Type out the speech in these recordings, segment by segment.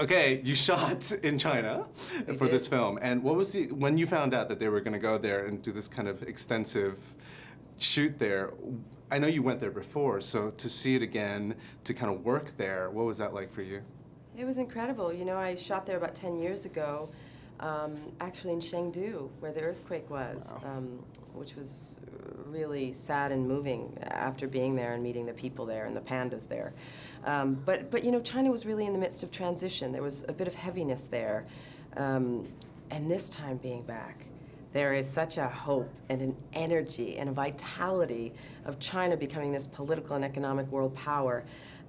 Okay, you shot in China for this film, and what was when you found out that they were going to go there and do this kind of extensive shoot there? I know you went there before, so to see it again, to kind of work there, what was that like for you? It was incredible. You know, I shot there about 10 years ago, actually in Chengdu, where the earthquake was, Wow. which was really sad and moving after being there and meeting the people there and the pandas there. But you know, China was really in the midst of transition. There was a bit of heaviness there. And this time being back, there is such a hope and an energy and a vitality of China becoming this political and economic world power.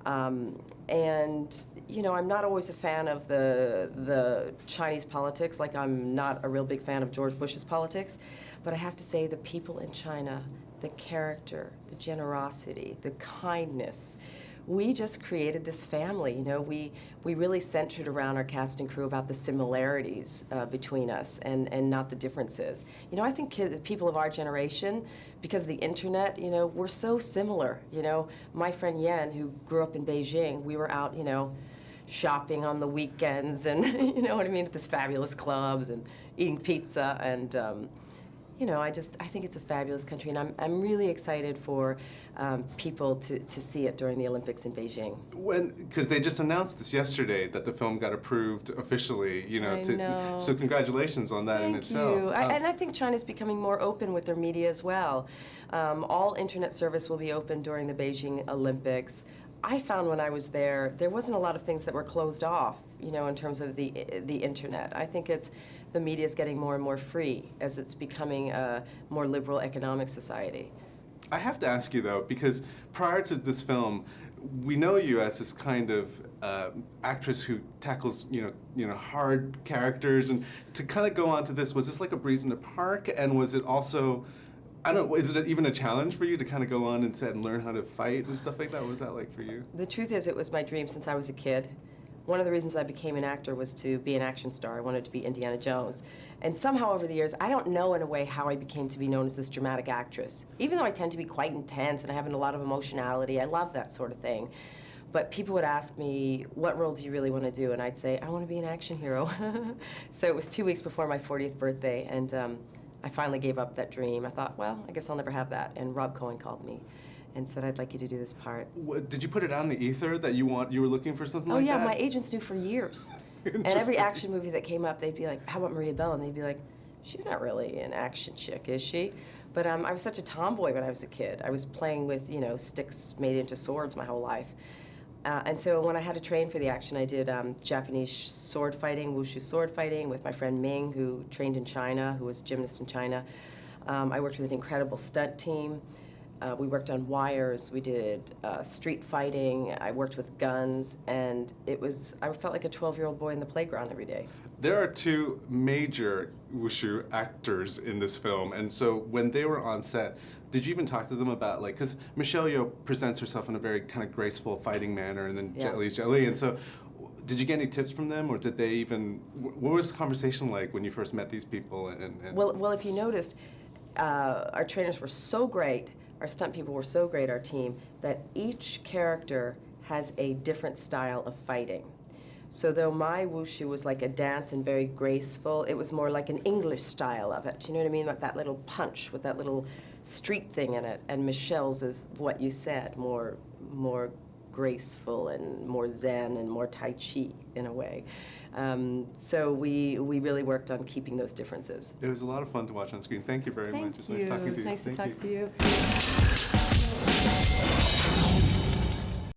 And you know, I'm not always a fan of the Chinese politics, like I'm not a real big fan of George Bush's politics, but I have to say the people in China, the character, the generosity, the kindness, we just created this family. You know, we really centered around our cast and crew about the similarities between us and not the differences. You know, I think people of our generation, because of the internet, you know, we're so similar. You know, my friend Yen, who grew up in Beijing, we were out, you know, shopping on the weekends and, you know what I mean, at this fabulous clubs and eating pizza and, you know, I think it's a fabulous country, and I'm really excited for people to see it during the Olympics in Beijing. Because they just announced this yesterday that the film got approved officially, you know. I know. So congratulations on that in itself. Thank you. And I think China's becoming more open with their media as well. All internet service will be open during the Beijing Olympics. I found when I was there wasn't a lot of things that were closed off, you know, in terms of the internet. I think the media is getting more and more free as it's becoming a more liberal economic society. I have to ask you though, because prior to this film, we know you as this kind of actress who tackles, you know, hard characters, and to kind of go on to this, was this like a breeze in the park, and was it also, I don't know, is it even a challenge for you to kind of go on and learn how to fight and stuff like that? What was that like for you? The truth is, it was my dream since I was a kid. One of the reasons I became an actor was to be an action star. I wanted to be Indiana Jones. And somehow over the years, I don't know in a way how I became to be known as this dramatic actress. Even though I tend to be quite intense and I have a lot of emotionality, I love that sort of thing. But people would ask me, what role do you really want to do? And I'd say, I want to be an action hero. So it was 2 weeks before my 40th birthday, and I finally gave up that dream. I thought, well, I guess I'll never have that. And Rob Cohen called me and said, I'd like you to do this part. Did you put it out in the ether that you were looking for something like that? Oh yeah, my agents knew for years. And every action movie that came up, they'd be like, how about Maria Bello? And they'd be like, she's not really an action chick, is she? But I was such a tomboy when I was a kid. I was playing with, you know, sticks made into swords my whole life. And so when I had to train for the action, I did Japanese sword fighting, wushu sword fighting with my friend Ming, who trained in China, who was a gymnast in China. I worked with an incredible stunt team. We worked on wires, we did street fighting, I worked with guns, and I felt like a 12-year-old boy in the playground every day. There are two major wushu actors in this film, and so when they were on set, did you even talk to them about, like, because Michelle Yeoh presents herself in a very kind of graceful fighting manner, and then Jet Li's Jet Li, and so did you get any tips from them, or did they even, what was the conversation like when you first met these people? Well, if you noticed, our trainers were so great, our stunt people were so great, our team, that each character has a different style of fighting. So though my wushu was like a dance and very graceful, it was more like an English style of it. You know what I mean? Like that little punch with that little street thing in it. And Michelle's is what you said, more graceful and more zen and more tai chi in a way. So we really worked on keeping those differences. It was a lot of fun to watch on screen. Thank you very much. It's nice talking to you. Nice to talk to you.